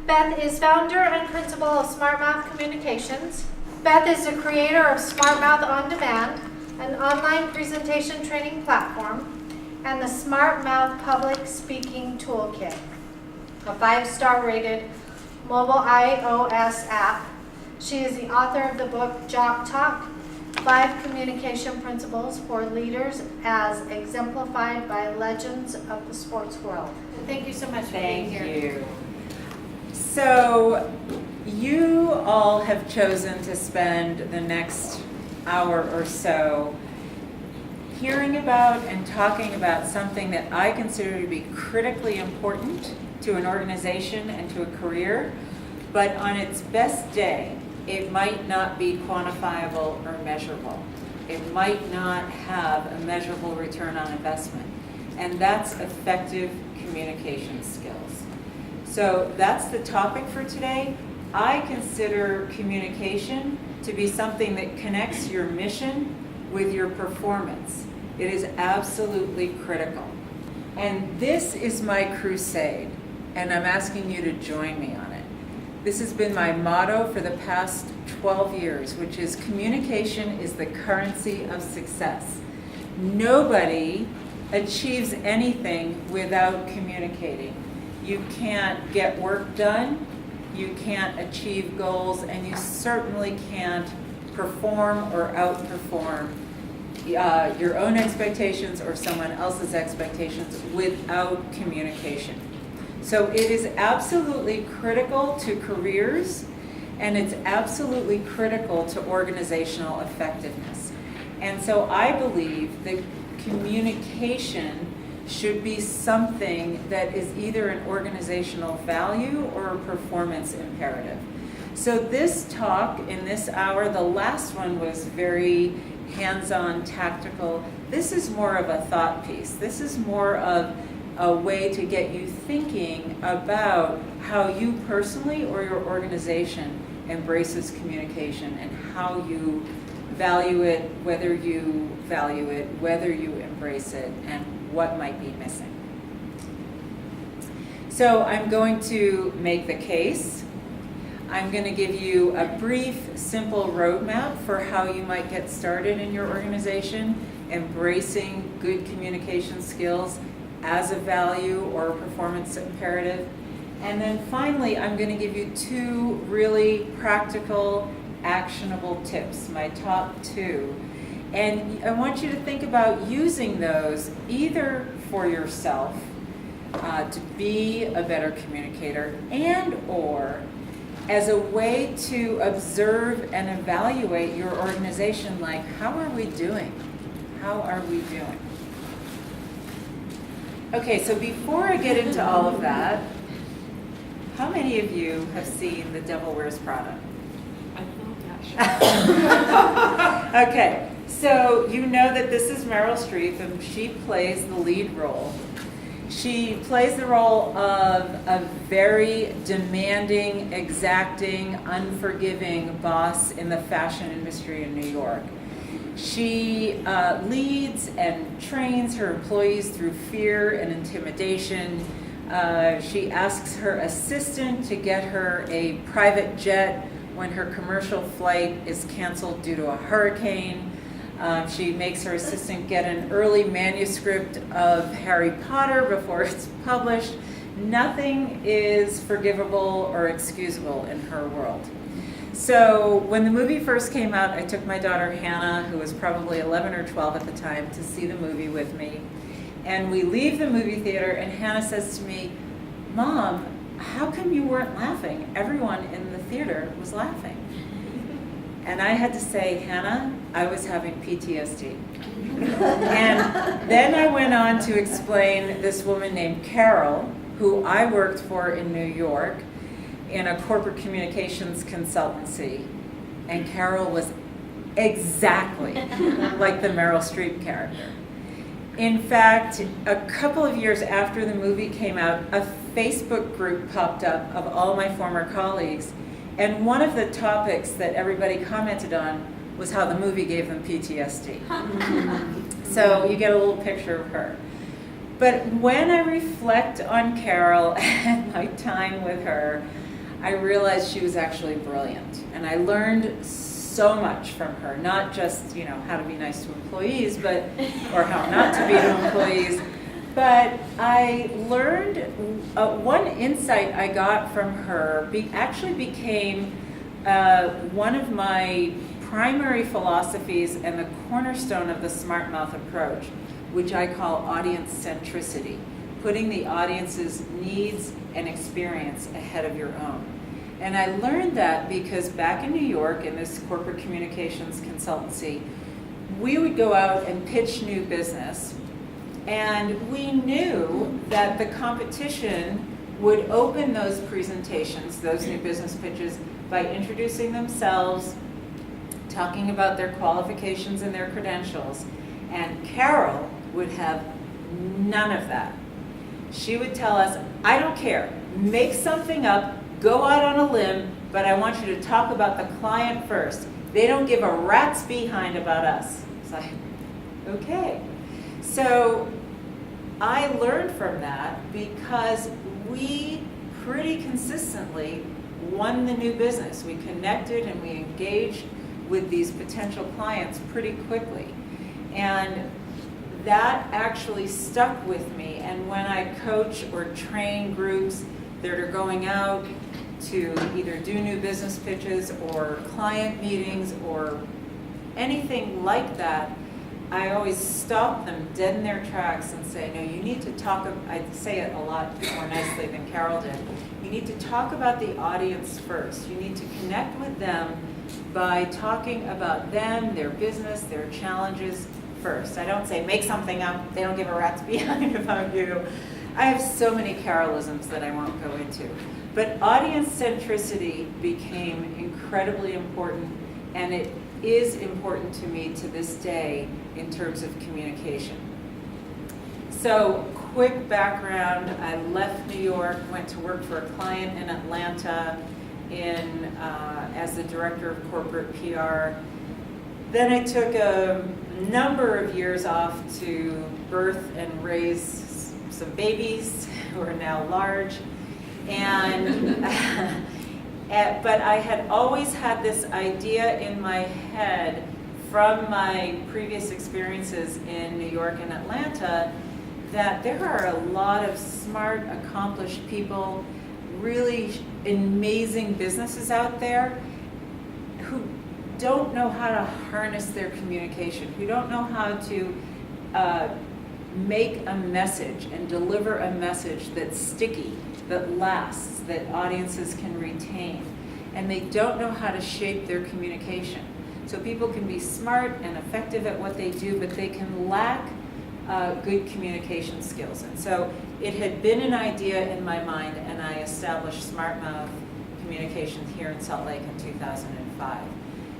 Beth is founder and principal of SmartMouth Communications. Beth is the creator of SmartMouth On Demand, an online presentation training platform, and the SmartMouth Public Speaking Toolkit, a 5-star rated mobile iOS app. She is the author of the book Jock Talk, 5 Communication Principles for Leaders as Exemplified by Legends of the Sports World. Thank you so much for being here. Thank you. So you all have chosen to spend the next hour or so hearing about and talking about something that I consider to be critically important to an organization and to a career, but on its best day, it might not be quantifiable or measurable. It might not have a measurable return on investment, and that's effective communication skills. So that's the topic for today. I consider communication to be something that connects your mission with your performance. It is absolutely critical. And this is my crusade, and I'm asking you to join me on it. This has been my motto for the past 12 years, which is communication is the currency of success. Nobody achieves anything without communicating. You can't get work done, you can't achieve goals, and you certainly can't perform or outperform your own expectations or someone else's expectations without communication. So it is absolutely critical to careers, and it's absolutely critical to organizational effectiveness. And so I believe that communication should be something that is either an organizational value or a performance imperative. So this talk in this hour, the last one was very hands-on, tactical. This is more of a thought piece. This is more of a way to get you thinking about how you personally or your organization embraces communication and how you value it, whether you value it, whether you embrace it, and what might be missing. So I'm going to make the case. I'm going to give you a brief, simple roadmap for how you might get started in your organization, embracing good communication skills as a value or a performance imperative. And then finally, I'm going to give you 2 really practical, actionable tips, my top 2. And I want you to think about using those either for yourself to be a better communicator and or as a way to observe and evaluate your organization, like, how are we doing? How are we doing? Okay, so before I get into all of that, how many of you have seen The Devil Wears Prada? I thought that. Sure. Okay, so you know that this is Meryl Streep, and she plays the lead role. She plays the role of a very demanding, exacting, unforgiving boss in the fashion industry in New York. She leads and trains her employees through fear and intimidation. She asks her assistant to get her a private jet when her commercial flight is canceled due to a hurricane. She makes her assistant get an early manuscript of Harry Potter before it's published. Nothing is forgivable or excusable in her world. So when the movie first came out, I took my daughter Hannah, who was probably 11 or 12 at the time, to see the movie with me. And we leave the movie theater, and Hannah says to me, "Mom, how come you weren't laughing? Everyone in the theater was laughing." And I had to say, "Hannah, I was having PTSD." And then I went on to explain this woman named Carol, who I worked for in New York in a corporate communications consultancy. And Carol was exactly like the Meryl Streep character. In fact, a couple of years after the movie came out, a Facebook group popped up of all my former colleagues. And one of the topics that everybody commented on was how the movie gave them PTSD. So you get a little picture of her. But when I reflect on Carol and my time with her, I realized she was actually brilliant. And I learned so much from her, not just, how to be nice to employees, or how not to be to employees, but I learned, one insight I got from her actually became one of my primary philosophies and the cornerstone of the Smart Mouth approach, which I call audience centricity, putting the audience's needs and experience ahead of your own. And I learned that because back in New York, in this corporate communications consultancy, we would go out and pitch new business, and we knew that the competition would open those presentations, those new business pitches, by introducing themselves, talking about their qualifications and their credentials, and Carol would have none of that. She would tell us, I don't care, make something up, go out on a limb, but I want you to talk about the client first. They don't give a rat's behind about us. It's like, okay. So I learned from that because we pretty consistently won the new business. We connected and we engaged with these potential clients pretty quickly. And that actually stuck with me. And when I coach or train groups that are going out to either do new business pitches or client meetings or anything like that, I always stop them dead in their tracks and say, no, you need to talk, I say it a lot more nicely than Carol did, you need to talk about the audience first. You need to connect with them by talking about them, their business, their challenges first. I don't say make something up, they don't give a rat's behind about you. I have so many Carolisms that I won't go into. But audience centricity became incredibly important, and it is important to me to this day in terms of communication. So, quick background, I left New York, went to work for a client in Atlanta as the director of corporate PR. Then I took a number of years off to birth and raise some babies who are now large. And but I had always had this idea in my head from my previous experiences in New York and Atlanta that there are a lot of smart, accomplished people, really amazing businesses out there who don't know how to harness their communication, who don't know how to make a message and deliver a message that's sticky, that lasts, that audiences can retain. And they don't know how to shape their communication. So people can be smart and effective at what they do, but they can lack good communication skills. And so it had been an idea in my mind, and I established Smart Mouth Communications here in Salt Lake in 2005.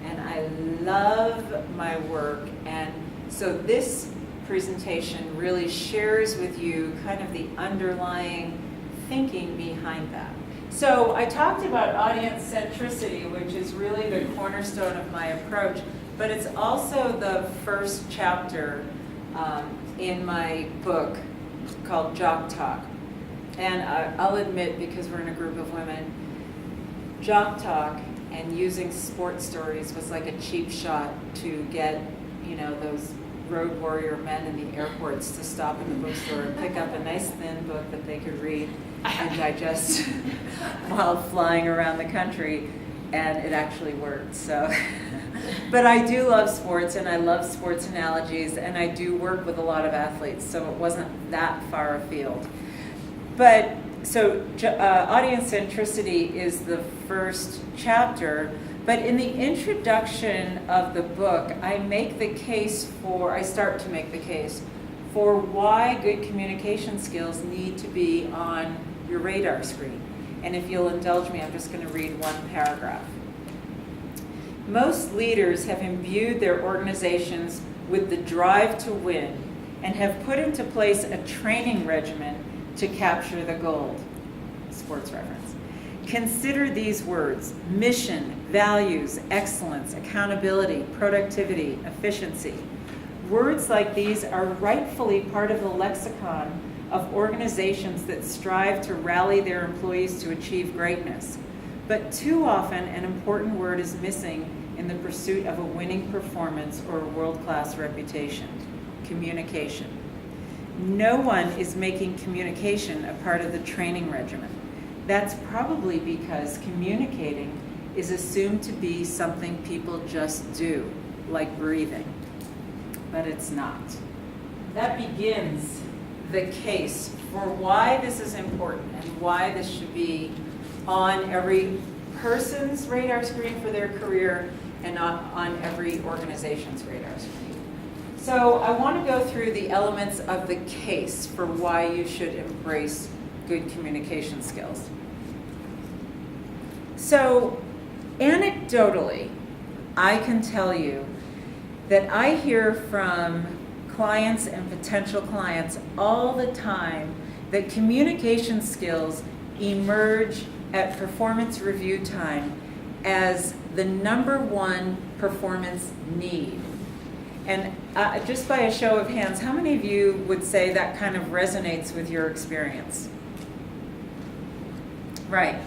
And I love my work, and so this presentation really shares with you kind of the underlying thinking behind that. So I talked about audience centricity, which is really the cornerstone of my approach, but it's also the first chapter in my book called Jock Talk. And I'll admit, because we're in a group of women, Jock Talk and using sports stories was like a cheap shot to get, those road warrior men in the airports to stop in the bookstore and pick up a nice thin book that they could read and digest while flying around the country, and it actually worked. So, but I do love sports, and I love sports analogies, and I do work with a lot of athletes, so it wasn't that far afield. But so audience centricity is the first chapter. But in the introduction of the book, I start to make the case for why good communication skills need to be on your radar screen. And if you'll indulge me, I'm just going to read one paragraph. Most leaders have imbued their organizations with the drive to win and have put into place a training regimen to capture the gold. Sports reference. Consider these words: mission, values, excellence, accountability, productivity, efficiency. Words like these are rightfully part of the lexicon of organizations that strive to rally their employees to achieve greatness. But too often, an important word is missing in the pursuit of a winning performance or a world-class reputation: communication. No one is making communication a part of the training regimen. That's probably because communicating is assumed to be something people just do, like breathing. But it's not. That begins the case for why this is important and why this should be on every person's radar screen for their career and not on every organization's radar screen. So I want to go through the elements of the case for why you should embrace good communication skills. So anecdotally, I can tell you that I hear from clients and potential clients all the time that communication skills emerge at performance review time as the #1 performance need. And just by a show of hands, how many of you would say that kind of resonates with your experience? Right.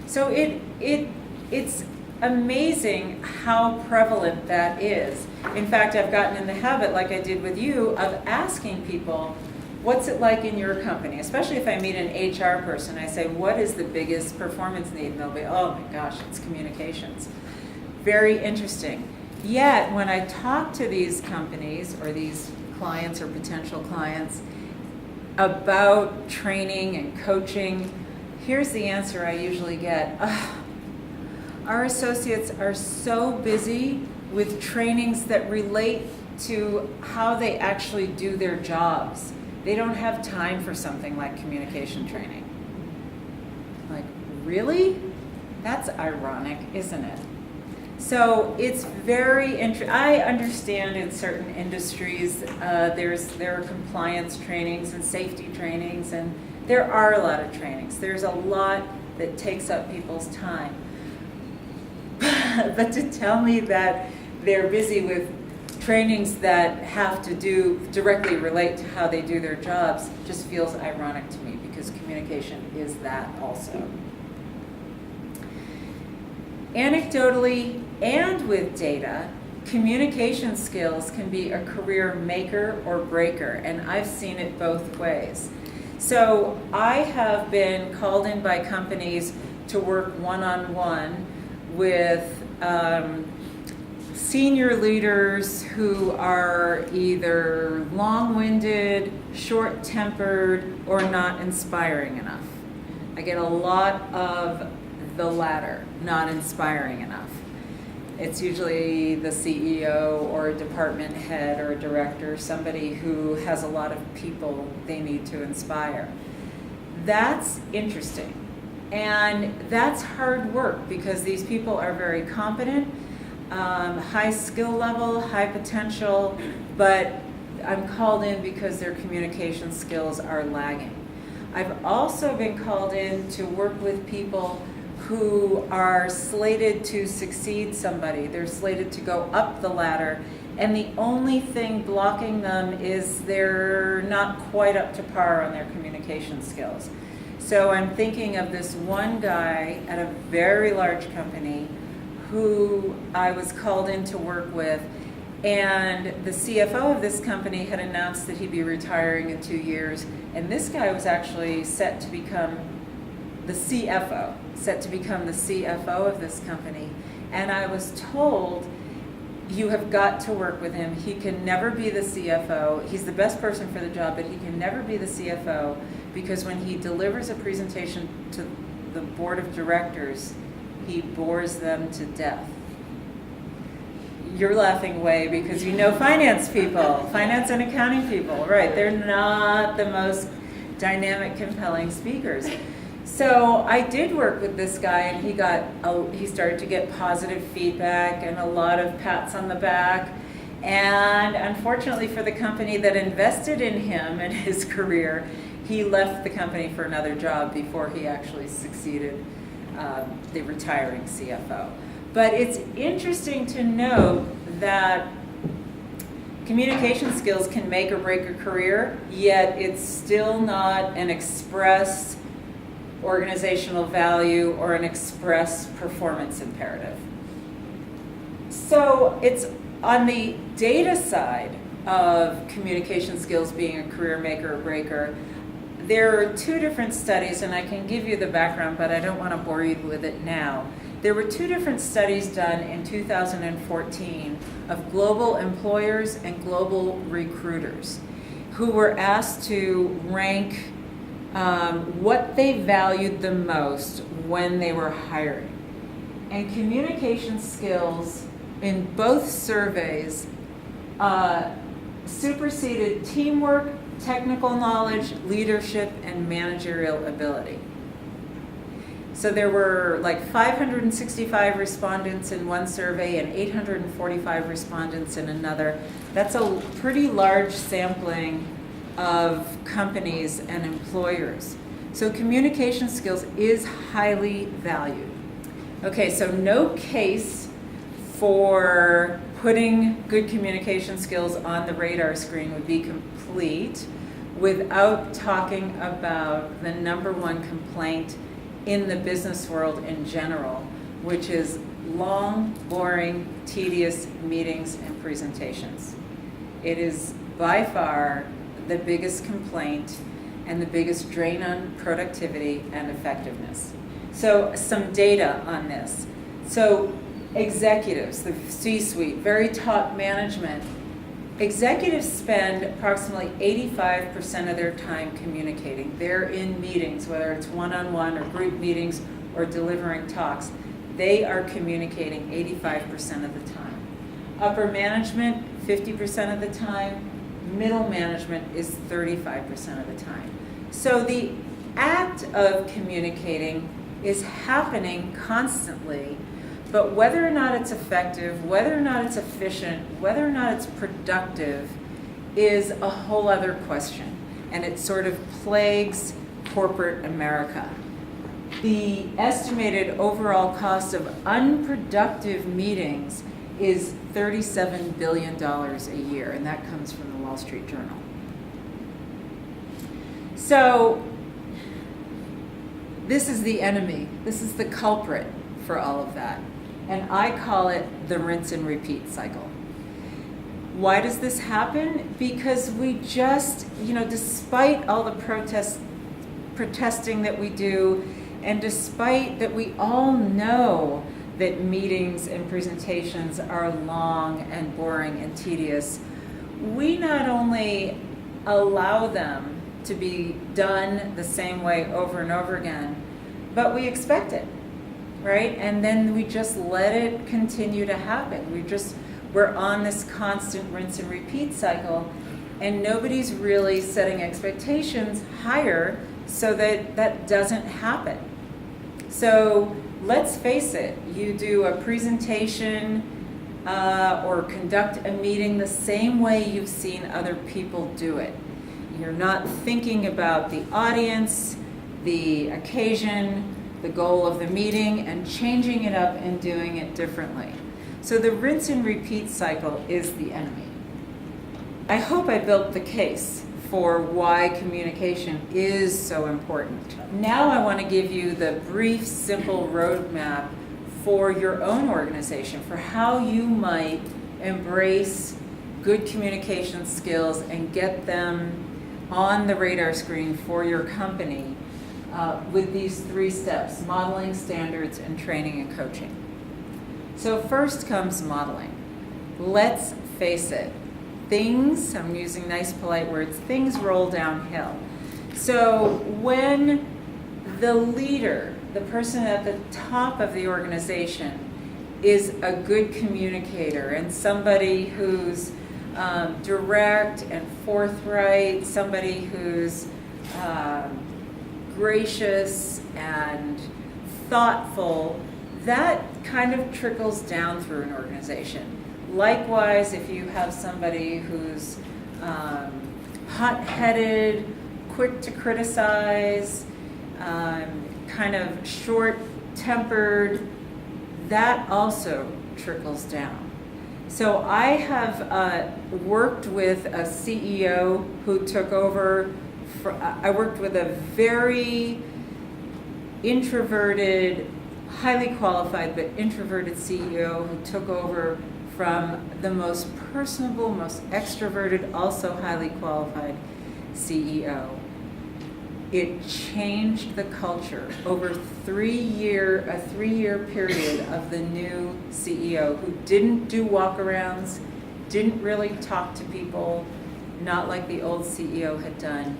So it's amazing how prevalent that is. In fact, I've gotten in the habit, like I did with you, of asking people, what's it like in your company? Especially if I meet an HR person, I say, what is the biggest performance need? And they'll be, oh my gosh, it's communications. Very interesting. Yet, when I talk to these companies or these clients or potential clients about training and coaching, here's the answer I usually get. Our associates are so busy with trainings that relate to how they actually do their jobs. They don't have time for something like communication training. Like, really? That's ironic, isn't it? So it's very interesting. I understand in certain industries there are compliance trainings and safety trainings, and there are a lot of trainings. There's a lot that takes up people's time. But to tell me that they're busy with trainings that have to directly relate to how they do their jobs just feels ironic to me, because communication is that also. Anecdotally and with data, communication skills can be a career maker or breaker, and I've seen it both ways. So I have been called in by companies to work one-on-one with senior leaders who are either long-winded, short-tempered, or not inspiring enough. I get a lot of the latter, not inspiring enough. It's usually the CEO or a department head or a director, somebody who has a lot of people they need to inspire. That's interesting. And that's hard work, because these people are very competent, high skill level, high potential, but I'm called in because their communication skills are lagging. I've also been called in to work with people who are slated to succeed somebody. They're slated to go up the ladder, and the only thing blocking them is they're not quite up to par on their communication skills. So I'm thinking of this one guy at a very large company who I was called in to work with, and the CFO of this company had announced that he'd be retiring in 2 years, and this guy was actually set to become the CFO of this company. And I was told, you have got to work with him. He can never be the CFO. He's the best person for the job, but he can never be the CFO, because when he delivers a presentation to the board of directors, he bores them to death. You're laughing away because you know finance people, finance and accounting people, right? They're not the most dynamic, compelling speakers. So I did work with this guy, and he started to get positive feedback and a lot of pats on the back. And unfortunately for the company that invested in him and his career, he left the company for another job before he actually succeeded the retiring CFO. But it's interesting to note that communication skills can make or break a career, yet it's still not an express organizational value, or an express performance imperative. So it's on the data side of communication skills being a career maker or breaker. There are two different studies, and I can give you the background, but I don't want to bore you with it now. There were two different studies done in 2014 of global employers and global recruiters who were asked to rank what they valued the most when they were hiring. And communication skills in both surveys superseded teamwork, technical knowledge, leadership, and managerial ability. So there were like 565 respondents in one survey and 845 respondents in another. That's a pretty large sampling of companies and employers. So communication skills is highly valued. Okay, so no case for putting good communication skills on the radar screen would be complete without talking about the number one complaint in the business world in general, which is long, boring, tedious meetings and presentations. It is by far the biggest complaint and the biggest drain on productivity and effectiveness. So some data on this. So executives, the C-suite, very top management, executives spend approximately 85% of their time communicating. They're in meetings, whether it's one-on-one or group meetings or delivering talks. They are communicating 85% of the time. Upper management, 50% of the time. Middle management is 35% of the time. So the act of communicating is happening constantly, but whether or not it's effective, whether or not it's efficient, whether or not it's productive is a whole other question. And it sort of plagues corporate America. The estimated overall cost of unproductive meetings is $37 billion a year, and that comes from the Wall Street Journal. So this is the enemy. This is the culprit for all of that. And I call it the rinse and repeat cycle. Why does this happen? Because we just, despite all the protesting that we do, and despite that we all know that meetings and presentations are long and boring and tedious, we not only allow them to be done the same way over and over again, but we expect it, right? And then we just let it continue to happen. We're on this constant rinse and repeat cycle, and nobody's really setting expectations higher so that that doesn't happen. So let's face it, you do a presentation or conduct a meeting the same way you've seen other people do it. You're not thinking about the audience, the occasion, the goal of the meeting, and changing it up and doing it differently. So the rinse and repeat cycle is the enemy. I hope I built the case for why communication is so important. Now I want to give you the brief, simple roadmap for your own organization, for how you might embrace good communication skills and get them on the radar screen for your company with these 3 steps: modeling, standards, and training and coaching. So first comes modeling. Let's face it, things, I'm using nice polite words, things roll downhill. So when the leader, the person at the top of the organization, is a good communicator and somebody who's direct and forthright, somebody who's gracious and thoughtful, that kind of trickles down through an organization. Likewise, if you have somebody who's hot-headed, quick to criticize, kind of short-tempered, that also trickles down. So I have worked with a CEO who took over. I worked with a very introverted, highly qualified but introverted CEO who took over from the most personable, most extroverted, also highly qualified CEO. It changed the culture over a 3-year period of the new CEO who didn't do walkarounds, didn't really talk to people, not like the old CEO had done.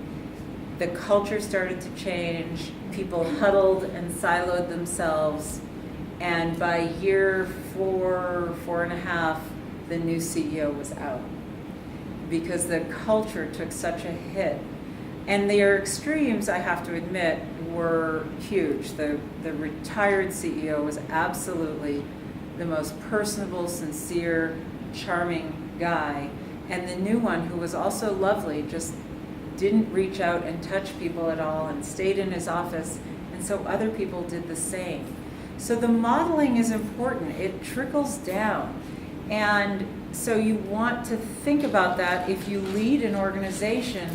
The culture started to change. People huddled and siloed themselves. And by year 4.5, the new CEO was out because the culture took such a hit. And their extremes, I have to admit, were huge. The retired CEO was absolutely the most personable, sincere, charming guy. And the new one, who was also lovely, just didn't reach out and touch people at all and stayed in his office. And so other people did the same. So the modeling is important. It trickles down. And so you want to think about that if you lead an organization,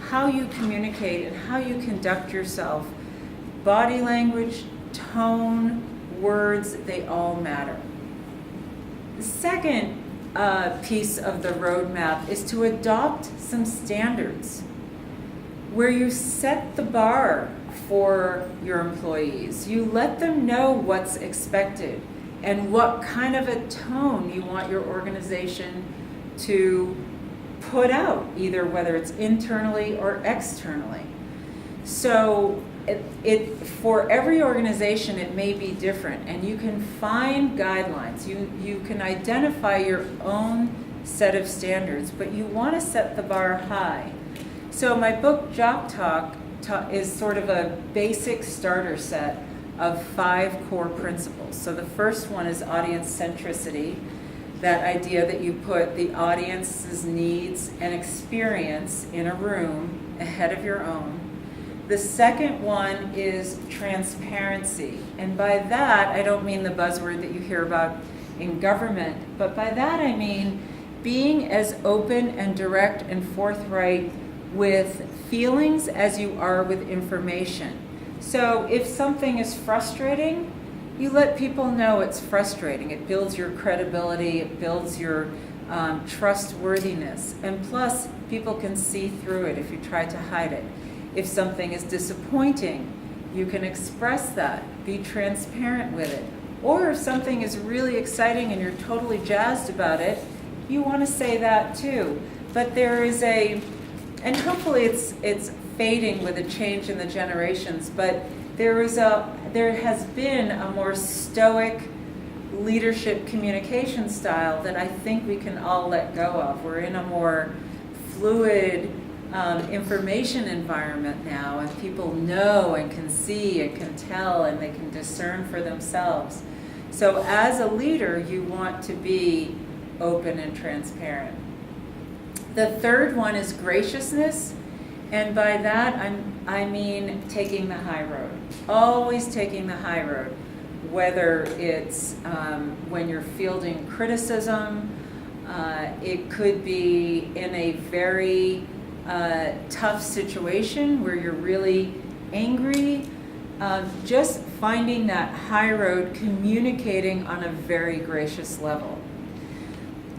how you communicate and how you conduct yourself. Body language, tone, words, they all matter. The second piece of the roadmap is to adopt some standards where you set the bar for your employees. You let them know what's expected and what kind of a tone you want your organization to put out, either whether it's internally or externally. So for every organization, it may be different, and you can find guidelines. You can identify your own set of standards, but you want to set the bar high. So my book, Jock Talk, is sort of a basic starter set of 5 core principles. So the first one is audience centricity, that idea that you put the audience's needs and experience in a room ahead of your own. The second one is transparency. And by that, I don't mean the buzzword that you hear about in government, but by that I mean being as open and direct and forthright with feelings as you are with information. So if something is frustrating, you let people know it's frustrating. It builds your credibility, it builds your trustworthiness. And plus, people can see through it if you try to hide it. If something is disappointing, you can express that, be transparent with it. Or if something is really exciting and you're totally jazzed about it, you want to say that too. But there is and hopefully it's fading with a change in the generations, but there has been a more stoic leadership communication style that I think we can all let go of. We're in a more fluid information environment now, and people know and can see and can tell and they can discern for themselves. So as a leader, you want to be open and transparent. The third one is graciousness, and by that I mean taking the high road. Always taking the high road, whether it's when you're fielding criticism, it could be in a very tough situation where you're really angry, just finding that high road, communicating on a very gracious level.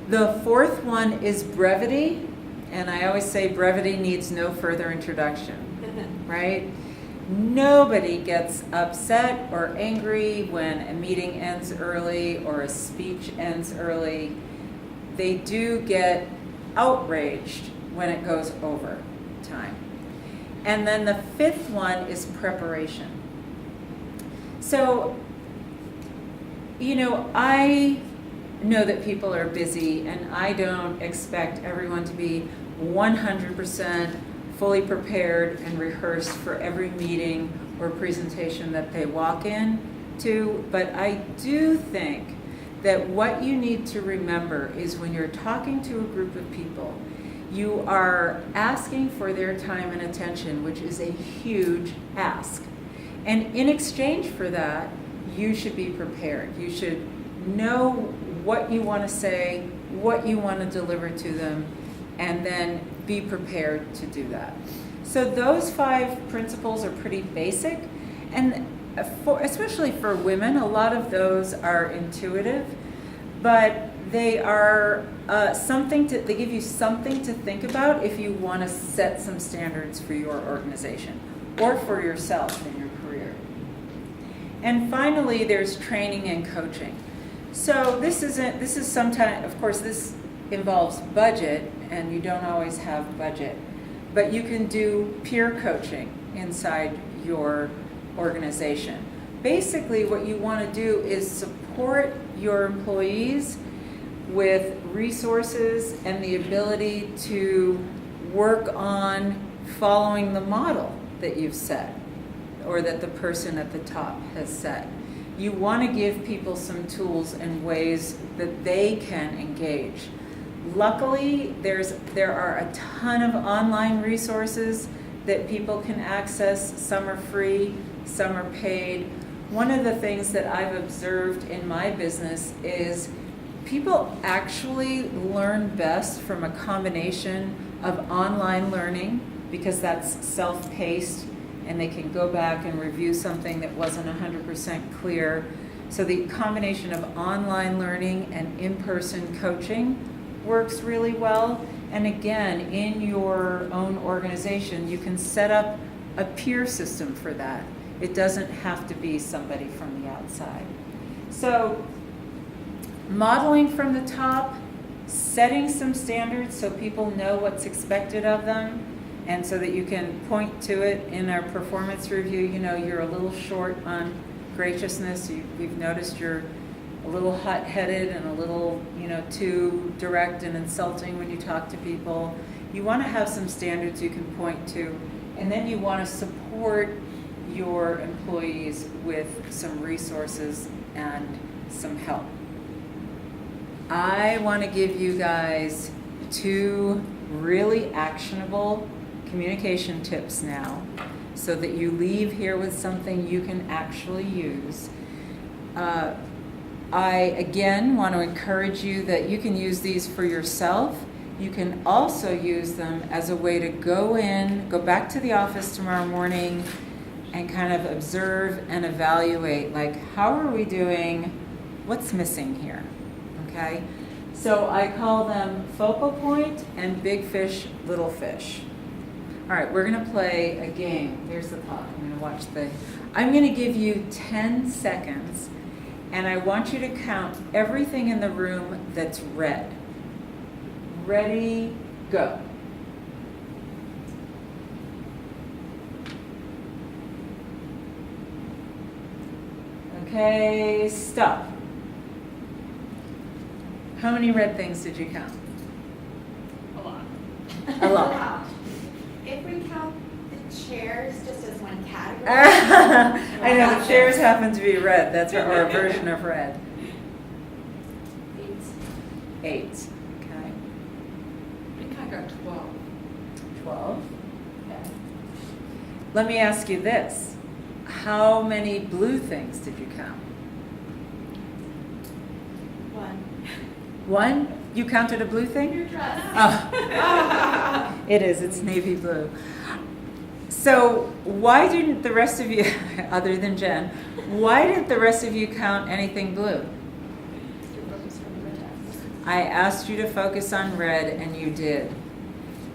The fourth one is brevity, and I always say brevity needs no further introduction, right? Nobody gets upset or angry when a meeting ends early or a speech ends early. They do get outraged when it goes over time. And then the fifth one is preparation. So, I know that people are busy, and I don't expect everyone to be 100% fully prepared and rehearsed for every meeting or presentation that they walk in to, but I do think that what you need to remember is when you're talking to a group of people, you are asking for their time and attention, which is a huge ask. And in exchange for that, you should be prepared. You should know what you want to say, what you want to deliver to them, and then be prepared to do that. So those 5 principles are pretty basic. And especially for women, a lot of those are intuitive, but they are they give you something to think about if you want to set some standards for your organization or for yourself in your career. And finally, there's training and coaching. So this is sometimes, of course, this involves budget, and you don't always have budget, but you can do peer coaching inside your organization. Basically, what you want to do is support your employees with resources and the ability to work on following the model that you've set or that the person at the top has set. You want to give people some tools and ways that they can engage. Luckily, there are a ton of online resources that people can access. Some are free, some are paid. One of the things that I've observed in my business is people actually learn best from a combination of online learning, because that's self-paced and they can go back and review something that wasn't 100% clear. So the combination of online learning and in-person coaching works really well. And again, in your own organization, you can set up a peer system for that. It doesn't have to be somebody from the outside. So modeling from the top, setting some standards so people know what's expected of them, and so that you can point to it in our performance review. You know, you're a little short on graciousness. We've noticed you're a little hot-headed and a little, too direct and insulting when you talk to people. You want to have some standards you can point to, and then you want to support your employees with some resources and some help. I want to give you guys 2 really actionable communication tips now, so that you leave here with something you can actually use. I, again, want to encourage you that you can use these for yourself. You can also use them as a way to go back to the office tomorrow morning and kind of observe and evaluate, like, how are we doing? What's missing here? Okay? So I call them focal point and big fish, little fish. All right, we're going to play a game. There's the clock. I'm going to give you 10 seconds, and I want you to count everything in the room that's red. Ready, go. Okay, stop. How many red things did you count? A lot. A lot. If we count the chairs just as one category. I know, the chairs happen to be red. That's our version of red. 8. Okay. I think I got 12. 12. Okay. Let me ask you this. How many blue things did you count? 1? You counted a blue thing? Your dress. Oh. It is. It's navy blue. So why didn't the rest of you, other than Jen, why didn't the rest of you count anything blue? I asked you to focus on red, and you did.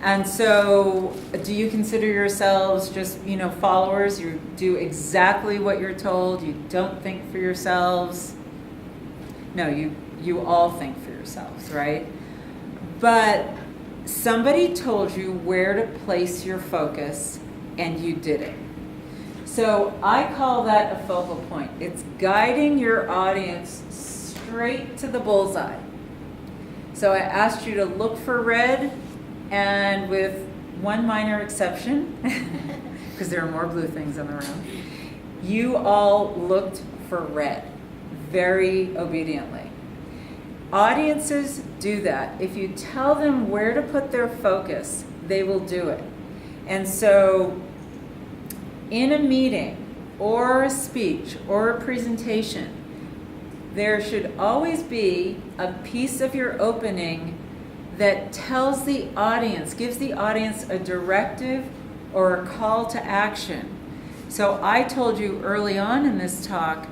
And so do you consider yourselves just, followers? You do exactly what you're told. You don't think for yourselves. No, you all think for yourselves, right? But somebody told you where to place your focus, and you did it. So I call that a focal point. It's guiding your audience straight to the bullseye. So I asked you to look for red, and with one minor exception, because there are more blue things in the room, you all looked for red very obediently. Audiences do that. If you tell them where to put their focus, they will do it. And so in a meeting or a speech or a presentation, there should always be a piece of your opening that tells the audience, gives the audience a directive or a call to action. So I told you early on in this talk,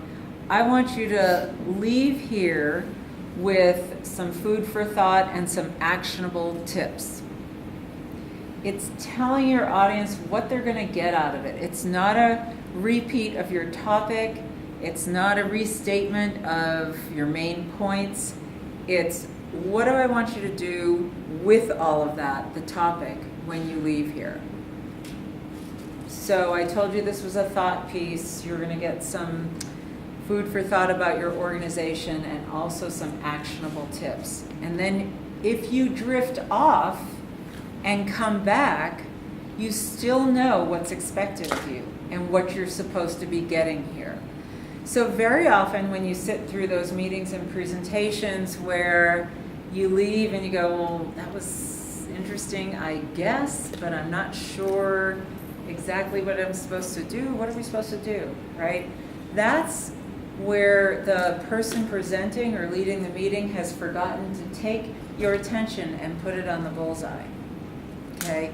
I want you to leave here with some food for thought and some actionable tips. It's telling your audience what they're going to get out of it. It's not a repeat of your topic. It's not a restatement of your main points. It's what do I want you to do with all of that, the topic, when you leave here. So I told you this was a thought piece. You're going to get some food for thought about your organization and also some actionable tips. And then if you drift off and come back, you still know what's expected of you and what you're supposed to be getting here. So very often when you sit through those meetings and presentations where you leave and you go, well, that was interesting, I guess, but I'm not sure exactly what I'm supposed to do. What are we supposed to do, right? That's where the person presenting or leading the meeting has forgotten to take your attention and put it on the bullseye. Okay?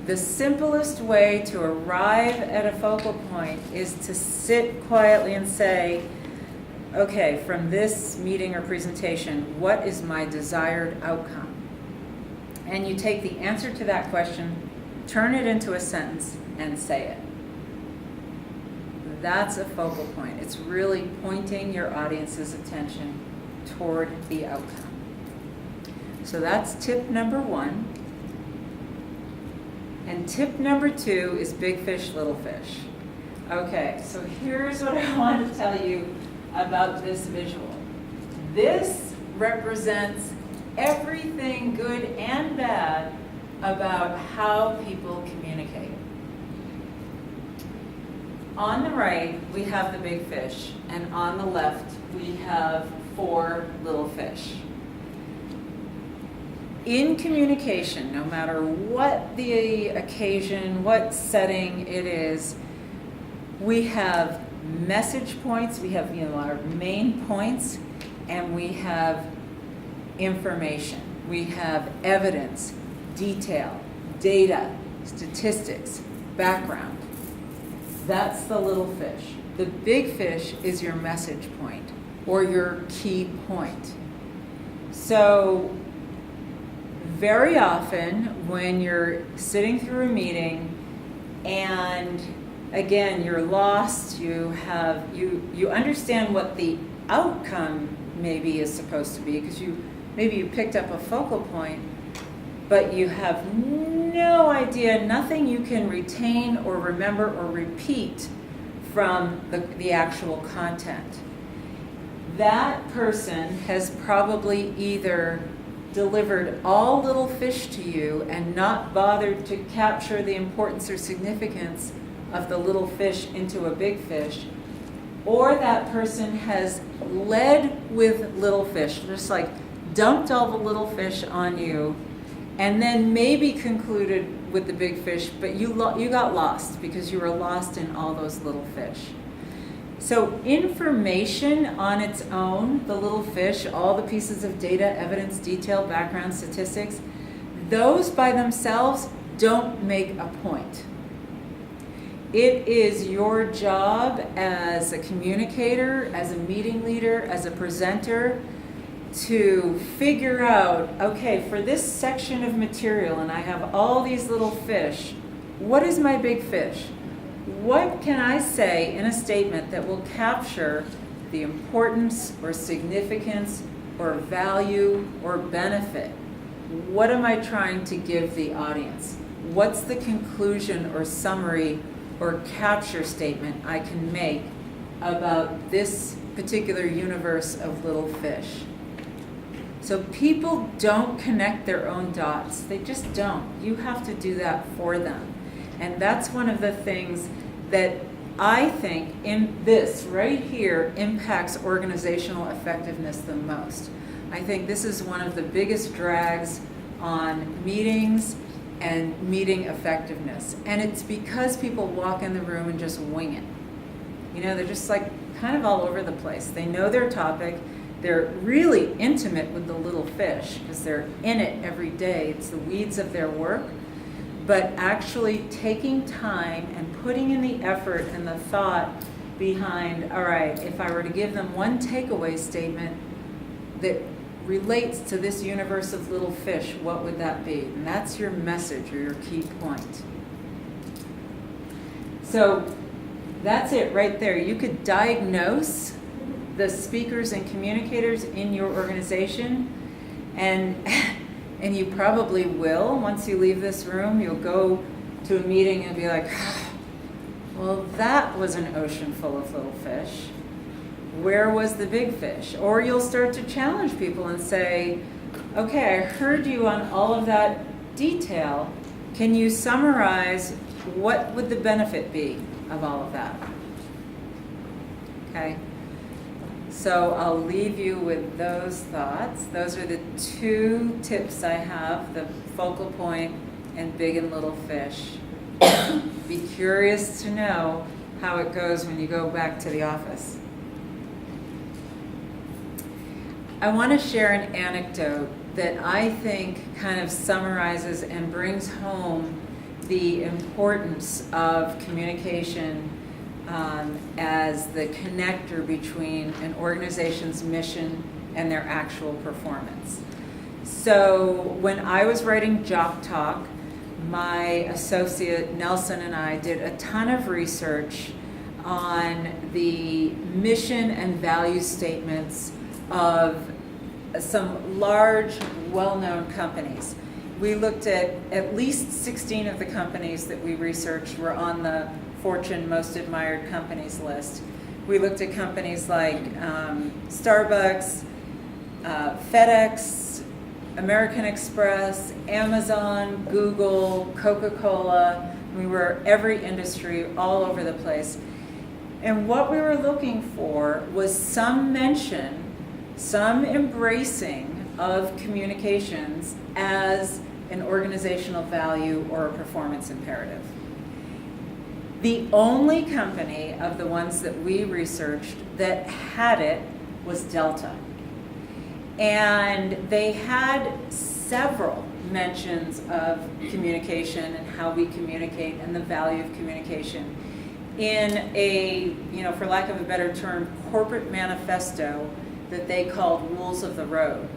The simplest way to arrive at a focal point is to sit quietly and say, okay, from this meeting or presentation, what is my desired outcome? And you take the answer to that question, turn it into a sentence, and say it. That's a focal point. It's really pointing your audience's attention toward the outcome. So that's tip number 1. And tip number 2 is big fish, little fish. Okay, so here's what I want to tell you about this visual. This represents everything good and bad about how people communicate. On the right, we have the big fish, and on the left, we have 4 little fish. In communication, no matter what the occasion, what setting it is, we have message points, we have our main points, and we have information. We have evidence, detail, data, statistics, background. That's the little fish. The big fish is your message point or your key point. So very often when you're sitting through a meeting and again you're lost, you understand what the outcome maybe is supposed to be because maybe you picked up a focal point, but you have no idea, nothing you can retain or remember or repeat from the actual content. That person has probably either delivered all little fish to you and not bothered to capture the importance or significance of the little fish into a big fish, or that person has led with little fish, just like dumped all the little fish on you, and then maybe concluded with the big fish, but you got lost because you were lost in all those little fish. So information on its own, the little fish, all the pieces of data, evidence, detail, background, statistics, those by themselves don't make a point. It is your job as a communicator, as a meeting leader, as a presenter, to figure out, okay, for this section of material, and I have all these little fish, what is my big fish? What can I say in a statement that will capture the importance or significance or value or benefit? What am I trying to give the audience? What's the conclusion or summary or capture statement I can make about this particular universe of little fish? So people don't connect their own dots. They just don't. You have to do that for them. And that's one of the things that I think in this right here impacts organizational effectiveness the most. I think this is one of the biggest drags on meetings and meeting effectiveness. And it's because people walk in the room and just wing it. You know, they're just like kind of all over the place. They know their topic. They're really intimate with the little fish because they're in it every day. It's the weeds of their work. but actually taking time and putting in the effort and the thought behind, all right, if I were to give them one takeaway statement that relates to this universe of little fish, what would that be? And that's your message or your key point. So that's it right there. You could diagnose the speakers and communicators in your organization, and you probably will. Once you leave this room, you'll go to a meeting and be like, well, that was an ocean full of little fish. Where was the big fish? Or you'll start to challenge people and say, okay, I heard you on all of that detail. Can you summarize what would the benefit be of all of that? Okay. So I'll leave you with those thoughts. Those are the two tips I have, the focal point and big and little fish. Be curious to know how it goes when you go back to the office. I want to share an anecdote that I think kind of summarizes and brings home the importance of communication as the connector between an organization's mission and their actual performance. So when I was writing Jock Talk, my associate Nelson and I did a ton of research on the mission and value statements of some large, well-known companies. We looked at least 16 of the companies that we researched were on the Fortune Most Admired Companies list. We looked at companies like Starbucks, FedEx, American Express, Amazon, Google, Coca-Cola. We were every industry all over the place. And what we were looking for was some mention, some embracing of communications as an organizational value or a performance imperative. The only company of the ones that we researched that had it was Delta. And they had several mentions of communication and how we communicate and the value of communication in a, for lack of a better term, corporate manifesto that they called Rules of the Road.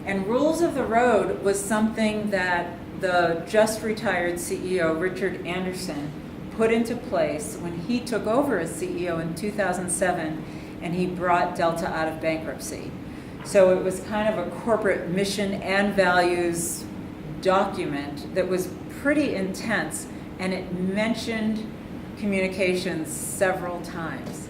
And Rules of the Road was something that the just retired CEO, Richard Anderson, put into place when he took over as CEO in 2007 and he brought Delta out of bankruptcy. So it was kind of a corporate mission and values document that was pretty intense, and it mentioned communications several times.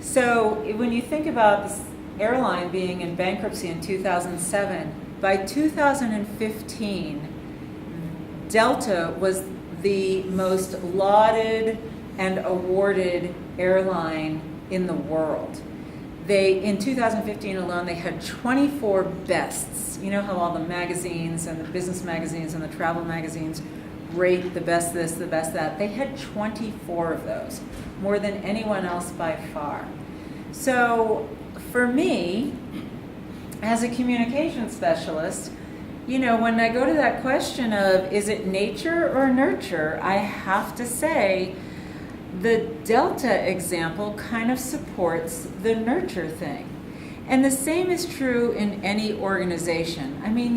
So when you think about this airline being in bankruptcy in 2007, by 2015, Delta was the most lauded and awarded airline in the world. In 2015 alone, they had 24 bests. You know how all the magazines and the business magazines and the travel magazines rate the best this, the best that? They had 24 of those, more than anyone else by far. So for me, as a communication specialist, when I go to that question of is it nature or nurture, I have to say the Delta example kind of supports the nurture thing. And the same is true in any organization. I mean,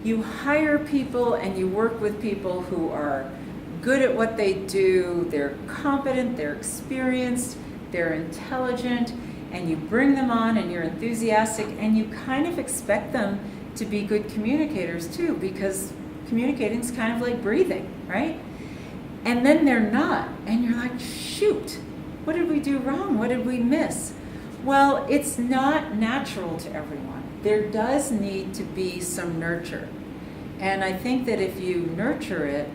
you hire people and you work with people who are good at what they do, they're competent, they're experienced, they're intelligent, and you bring them on and you're enthusiastic and you kind of expect them to be good communicators too, because communicating is kind of like breathing, right? And then they're not, and you're like, shoot, what did we do wrong? What did we miss? Well, it's not natural to everyone. There does need to be some nurture. And I think that if you nurture it,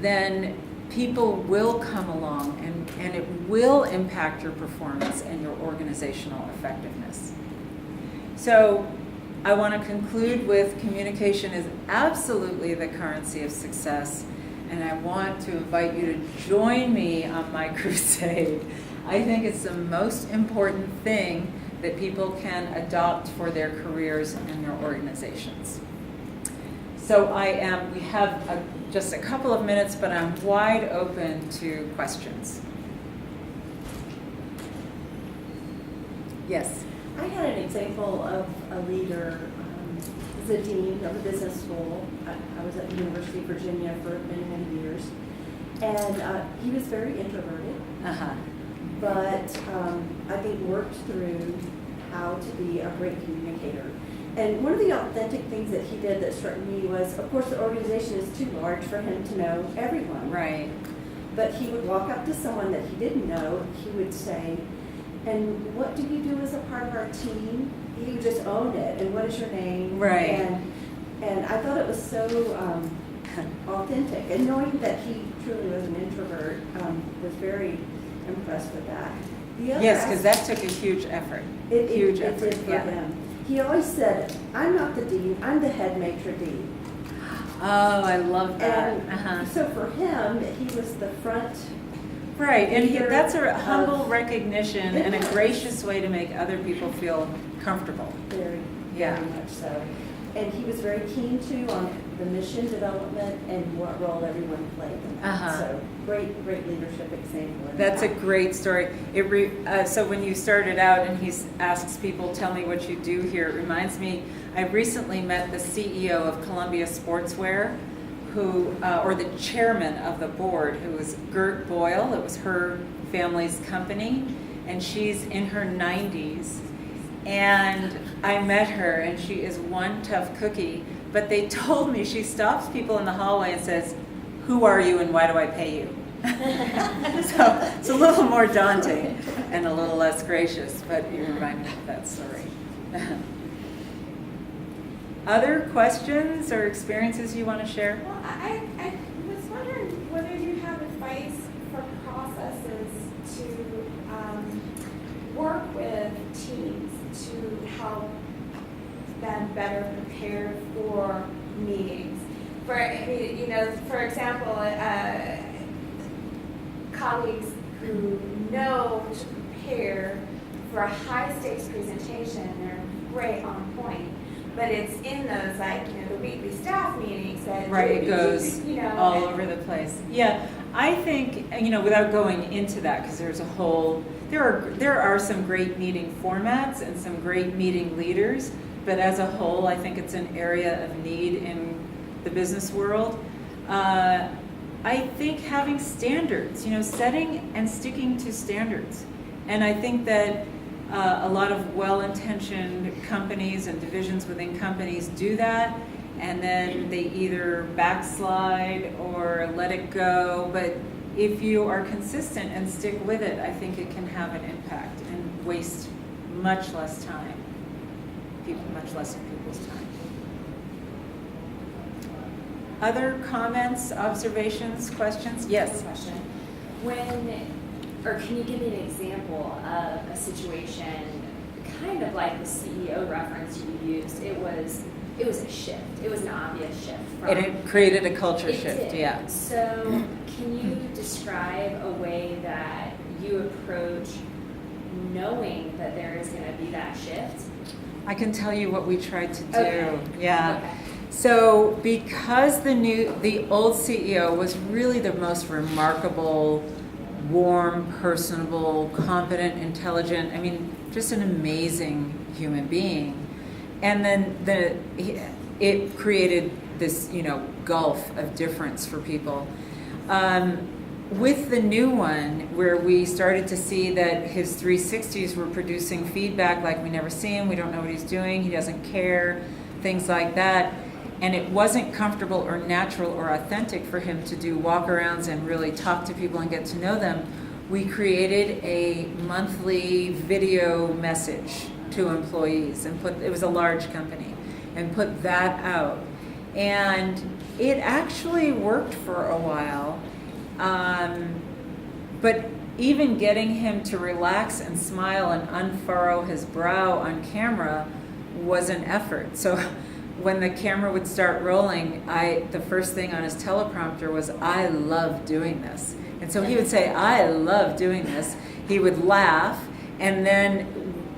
then people will come along and it will impact your performance and your organizational effectiveness. So I want to conclude with communication is absolutely the currency of success, and I want to invite you to join me on my crusade. I think it's the most important thing that people can adopt for their careers and their organizations. So we have just a couple of minutes, but I'm wide open to questions. Yes. I had an example of a leader, the dean of a business school. I was at the University of Virginia for many, many years. And he was very introverted, but I think worked through how to be a great communicator. And one of the authentic things that he did that struck me was, of course, the organization is too large for him to know everyone. Right. But he would walk up to someone that he didn't know, he would say, "And what do you do as a part of our team?" He would just own it. "And what is your name?" Right. And I thought it was so authentic. And knowing that he truly was an introvert, was very impressed with that. The other Yes, because that took a huge effort. Huge it effort. did for him. He always said, "I'm not the dean, I'm the head maitre d'." Oh, I love that. And so for him, he was the front. Right, and leader that's a humble of- recognition and a gracious way to make other people feel comfortable. Very, Yeah. very much so. And he was very keen too on the mission development and what role everyone played in that. So great leadership example. in That's a that. great story. So when you started out and he asks people, "Tell me what you do here," it reminds me, I recently met the CEO of Columbia Sportswear, or the chairman of the board, who was Gert Boyle. It was her family's company, and she's in her 90s. And I met her, and she is one tough cookie. But they told me she stops people in the hallway and says, "Who are you and why do I pay you?" So it's a little more daunting and a little less gracious, but you remind me of that story. Other questions or experiences you want to share? Well, I was wondering whether you have advice for processes to work with teams to help them better prepare for meetings. For example, colleagues who know to prepare for a high stakes presentation, they're great on point. But it's in those, the weekly staff meetings that Right, it goes all and- over the place. Yeah, I think, without going into that, because there are some great meeting formats and some great meeting leaders, but as a whole, I think it's an area of need in the business world. I think having standards, setting and sticking to standards. And I think that a lot of well-intentioned companies and divisions within companies do that, and then they either backslide or let it go. But if you are consistent and stick with it, I think it can have an impact and waste much less time, much less of people's time. Other comments, observations, questions? Yes. Question. Can you give me an example of a situation, kind of like the CEO reference you used? It was a shift. It was an obvious shift. And it created a culture It shift, did. yeah. So can you describe a way that you approach knowing that there is going to be that shift? I can tell you what we tried to do. Okay. Yeah. Okay. So because the old CEO was really the most remarkable, warm, personable, competent, intelligent, just an amazing human being. And then it created this, gulf of difference for people. With the new one, where we started to see that his 360s were producing feedback like we never see him, we don't know what he's doing, he doesn't care, things like that. And it wasn't comfortable or natural or authentic for him to do walk-arounds and really talk to people and get to know them. We created a monthly video message to employees and it was a large company, and put that out. And it actually worked for a while. But even getting him to relax and smile and unfurrow his brow on camera was an effort. So when the camera would start rolling, the first thing on his teleprompter was, "I love doing this." And so he would say, "I love doing this." He would laugh, and then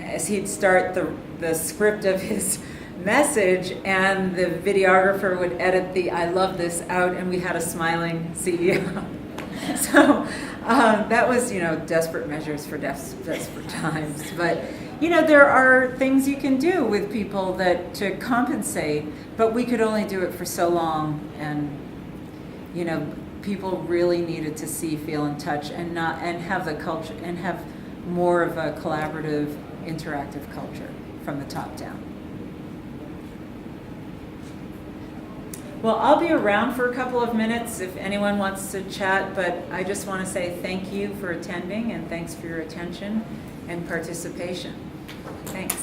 as he'd start the script of his message, and the videographer would edit the "I love this" out, and we had a smiling CEO. So that was, desperate measures for desperate times. But, there are things you can do with people to compensate, but we could only do it for so long. And, people really needed to see, feel, and touch, and have the culture, and have more of a collaborative, interactive culture from the top down. Well, I'll be around for a couple of minutes if anyone wants to chat, but I just want to say thank you for attending, and thanks for your attention and participation. Thanks.